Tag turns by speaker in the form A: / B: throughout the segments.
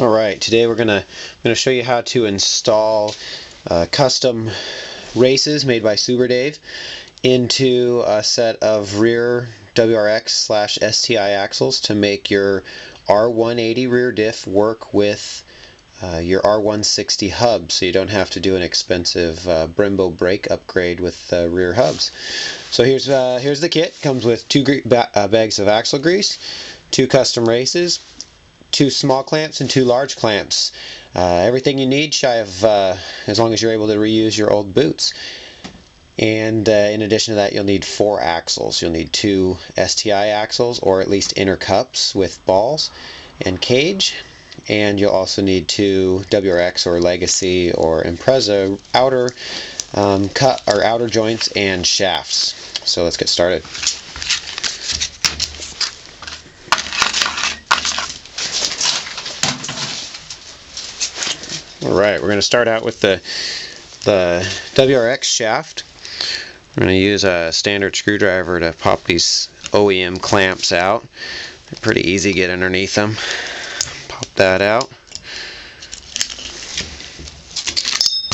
A: Alright, today we're gonna show you how to install custom races made by Suberdave into a set of rear Wrx/STI axles to make your R180 rear diff work with your R160 hub, so you don't have to do an expensive Brembo brake upgrade with rear hubs. So here's the kit. Comes with 2 bags of axle grease, 2 custom races, 2 small clamps and 2 large clamps. Everything you need, shy of as long as you're able to reuse your old boots. And in addition to that, you'll need 4 axles. You'll need 2 STI axles, or at least inner cups with balls and cage. And you'll also need 2 Wrx or Legacy or Impreza outer cut or outer joints and shafts. So let's get started. Alright, we're going to start out with the Wrx shaft. We're going to use a standard screwdriver to pop these OEM clamps out. They're pretty easy to get underneath them. Pop that out.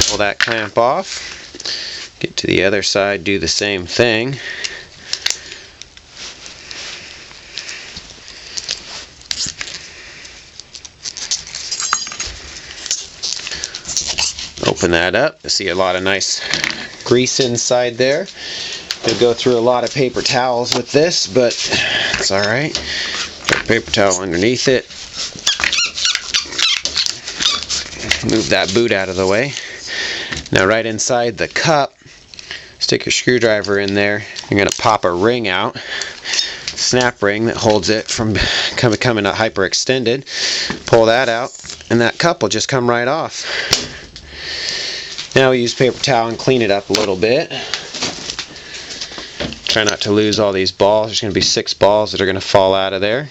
A: Pull that clamp off. Get to the other side, do the same thing. Open that up. You see a lot of nice grease inside there. You'll go through a lot of paper towels with this, but it's alright. Put a paper towel underneath it. Move that boot out of the way. Now right inside the cup, stick your screwdriver in there. You're going to pop a ring out. Snap ring that holds it from becoming hyperextended. Pull that out, and that cup will just come right off. Now we use paper towel and clean it up a little bit. Try not to lose all these balls. There's going to be 6 balls that are going to fall out of there.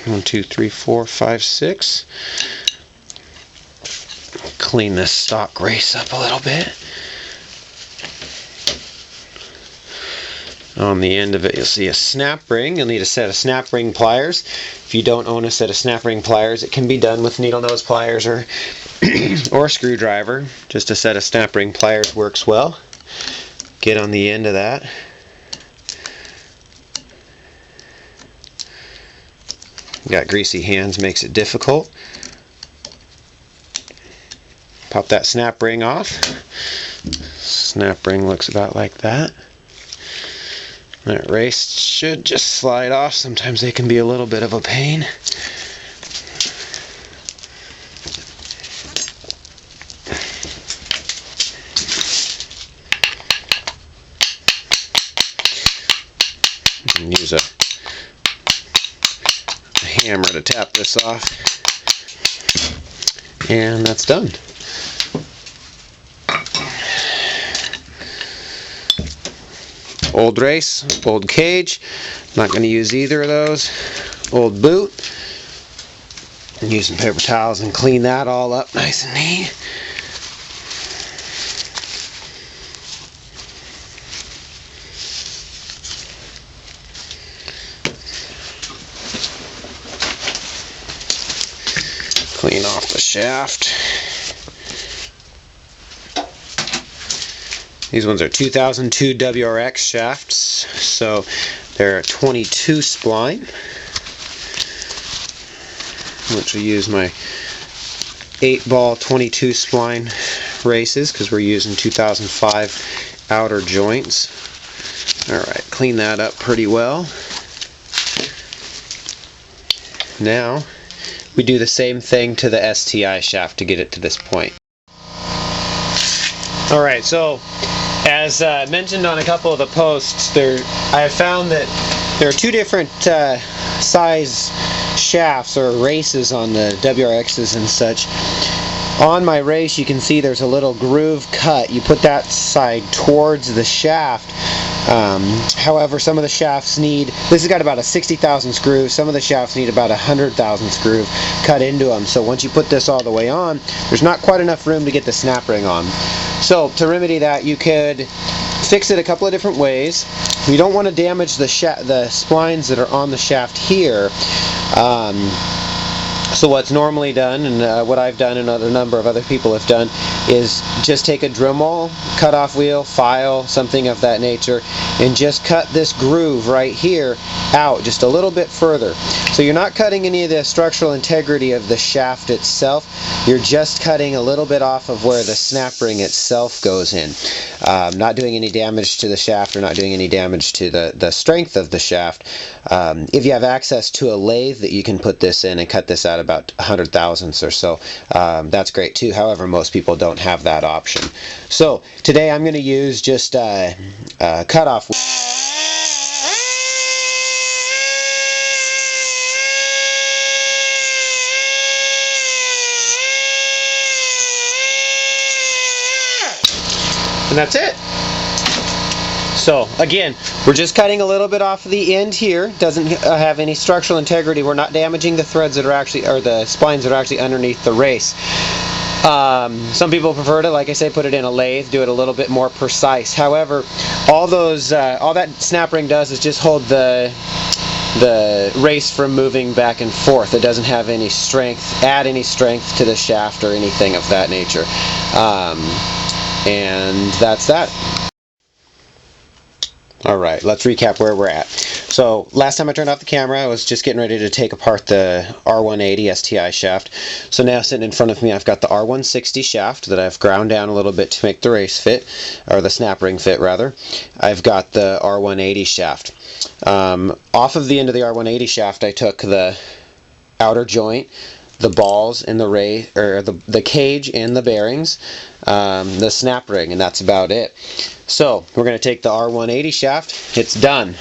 A: 1, 2, 3, 4, 5, 6. Clean this stock grease up a little bit. On the end of it, you'll see a snap ring. You'll need a set of snap ring pliers. If you don't own a set of snap ring pliers, it can be done with needle nose pliers or or a screwdriver. Just a set of snap ring pliers works well. Get on the end of that. Got greasy hands, makes it difficult. Pop that snap ring off. Snap ring looks about like that. That race should just slide off. Sometimes they can be a little bit of a pain. And use a hammer to tap this off. And that's done. Old race, old cage, not going to use either of those. Old boot, and use some paper towels and clean that all up nice and neat. Clean off the shaft. These ones are 2002 Wrx shafts, so they're a 22 spline, which will use my 8-ball 22 spline races because we're using 2005 outer joints. Alright, clean that up pretty well. Now we do the same thing to the STI shaft to get it to this point. Alright, so as mentioned on a couple of the posts, I have found that there are 2 different size shafts or races on the Wrx's and such. On my race, you can see there's a little groove cut. You put that side towards the shaft. However, some of the shafts need, this has got about a 60,000 screw, some of the shafts need about 100,000 screw cut into them. So once you put this all the way on, there's not quite enough room to get the snap ring on. So to remedy that, you could fix it a couple of different ways. You don't want to damage the splines that are on the shaft here. So what's normally done, and what I've done and a number of other people have done, is just take a Dremel, cut-off wheel, file, something of that nature, and just cut this groove right here out just a little bit further. So you're not cutting any of the structural integrity of the shaft itself, you're just cutting a little bit off of where the snap ring itself goes in. Not doing any damage to the shaft or not doing any damage to the strength of the shaft. If you have access to a lathe that you can put this in and cut this out about 100 thousandths or so, that's great too. However, most people don't have that option. So today I'm going to use just cut-off. And that's it. So again, we're just cutting a little bit off the end here. Doesn't have any structural integrity. We're not damaging the threads that are actually, or the splines that are actually underneath the race. Some people prefer to, like I say, put it in a lathe, do it a little bit more precise. However, all that snap ring does is just hold the race from moving back and forth. It doesn't have any strength, add any strength to the shaft or anything of that nature. And that's that. Alright, let's recap where we're at. So, last time I turned off the camera, I was just getting ready to take apart the R180 STI shaft. So now sitting in front of me, I've got the R160 shaft that I've ground down a little bit to make the race fit, or the snap ring fit rather. I've got the R180 shaft. Off of the end of the R180 shaft, I took the outer joint, the balls and the the cage and the bearings, the snap ring, and that's about it. So we're going to take the R180 shaft. It's done.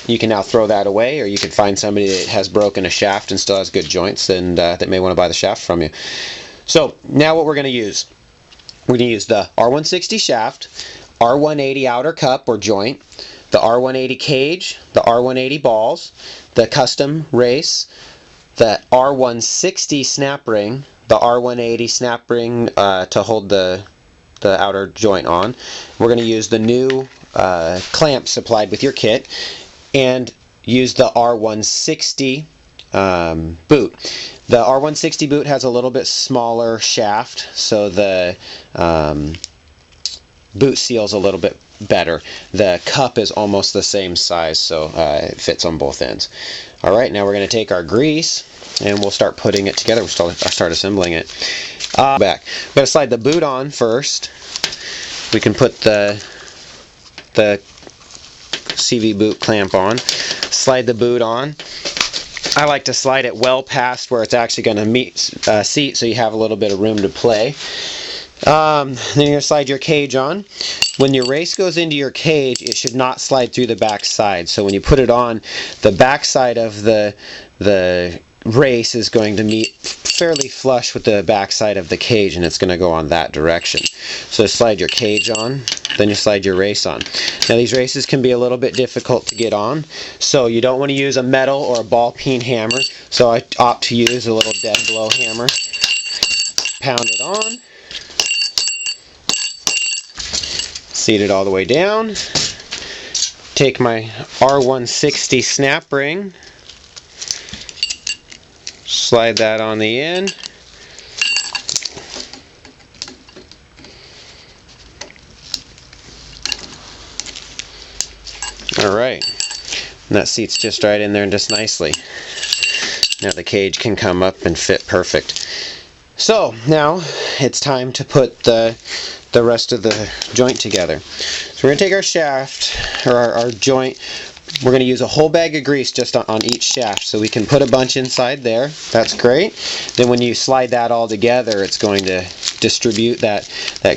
A: You can now throw that away, or you can find somebody that has broken a shaft and still has good joints and that may want to buy the shaft from you. So now what we're going to use. We're going to use the R160 shaft, R180 outer cup or joint, the R180 cage, the R180 balls, the custom race, the R160 snap ring, the R180 snap ring to hold the outer joint on. We're going to use the new clamp supplied with your kit, and use the R160 boot. The R160 boot has a little bit smaller shaft, so the boot seals a little bit better. The cup is almost the same size, so it fits on both ends. Alright, now we're going to take our grease and we'll start putting it together. We'll start assembling it. Back. We're going to slide the boot on first. We can put the CV boot clamp on. Slide the boot on. I like to slide it well past where it's actually going to meet seat, so you have a little bit of room to play. Then you're going to slide your cage on. When your race goes into your cage, it should not slide through the back side. So when you put it on, the back side of the race is going to meet fairly flush with the back side of the cage, and it's going to go on that direction. So slide your cage on, then you slide your race on. Now these races can be a little bit difficult to get on, so you don't want to use a metal or a ball peen hammer, so I opt to use a little dead blow hammer. Pound it on. Seat it all the way down. Take my R160 snap ring. Slide that on the end. Alright. And that seats just right in there and just nicely. Now the cage can come up and fit perfect. So now it's time to put the rest of the joint together. So we're going to take our shaft, or our joint. We're going to use a whole bag of grease just on each shaft, so we can put a bunch inside there. That's great. Then when you slide that all together, it's going to distribute that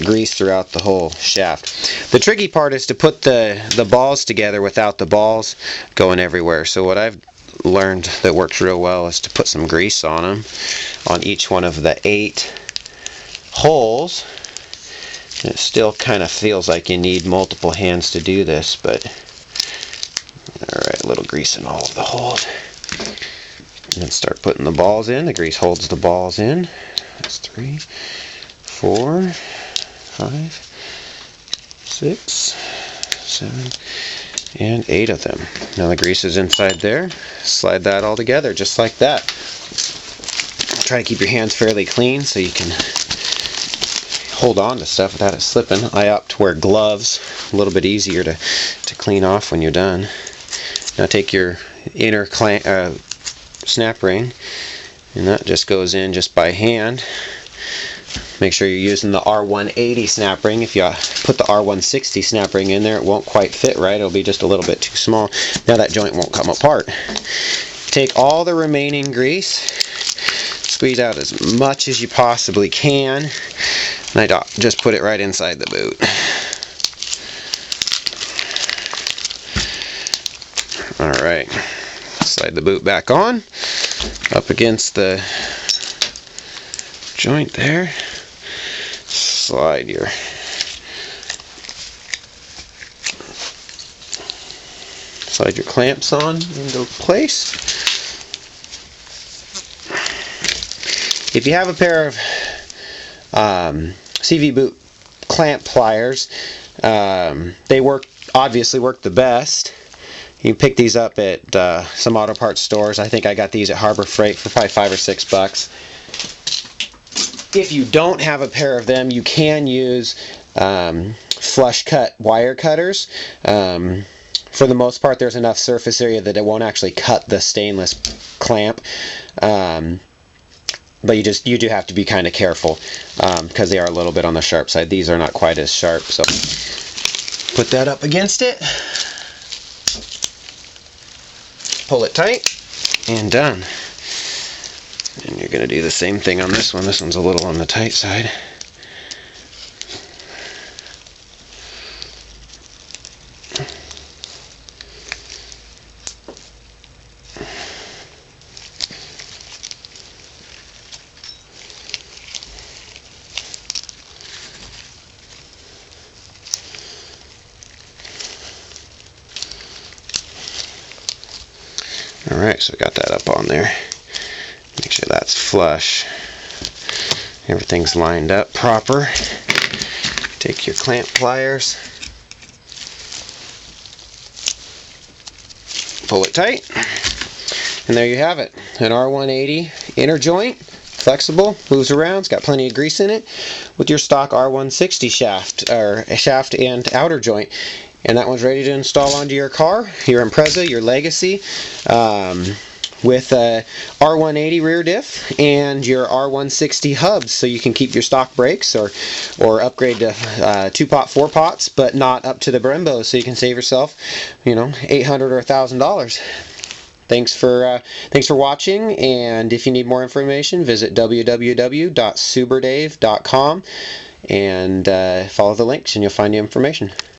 A: grease throughout the whole shaft. The tricky part is to put the balls together without the balls going everywhere. So what I've learned that works real well is to put some grease on them, on each one of the 8 holes. It still kind of feels like you need multiple hands to do this, but alright, a little grease in all of the holes. And then start putting the balls in. The grease holds the balls in. That's 3, 4, 5, 6, 7, And 8 of them. Now the grease is inside there. Slide that all together just like that. Try to keep your hands fairly clean so you can hold on to stuff without it slipping. I opt to wear gloves, a little bit easier to clean off when you're done. Now take your inner snap ring, and that just goes in just by hand. Make sure you're using the R180 snap ring. If you put the R160 snap ring in there, it won't quite fit right. It'll be just a little bit too small. Now that joint won't come apart. Take all the remaining grease, squeeze out as much as you possibly can, and I just put it right inside the boot. Alright, slide the boot back on, up against the joint there. Slide your clamps on into place. If you have a pair of CV boot clamp pliers, they obviously work the best. You can pick these up at some auto parts stores. I think I got these at Harbor Freight for probably $5 or $6. If you don't have a pair of them, you can use flush cut wire cutters. For the most part, there's enough surface area that it won't actually cut the stainless clamp. But you do have to be kind of careful because they are a little bit on the sharp side. These are not quite as sharp, so put that up against it, pull it tight, and done. And you're going to do the same thing on this one. This one's a little on the tight side. Alright, so we got that up on there. Make sure that's flush. Everything's lined up proper. Take your clamp pliers, pull it tight, and there you have it. An R180 inner joint, flexible, moves around, it's got plenty of grease in it, with your stock R160 shaft, or shaft and outer joint. And that one's ready to install onto your car, your Impreza, your Legacy, with a R180 rear diff and your R160 hubs, so you can keep your stock brakes or upgrade to 2-pot, 4-pots, but not up to the Brembo, so you can save yourself, $800 or $1,000. Thanks for watching, and if you need more information, visit www.suberdave.com and follow the links and you'll find the information.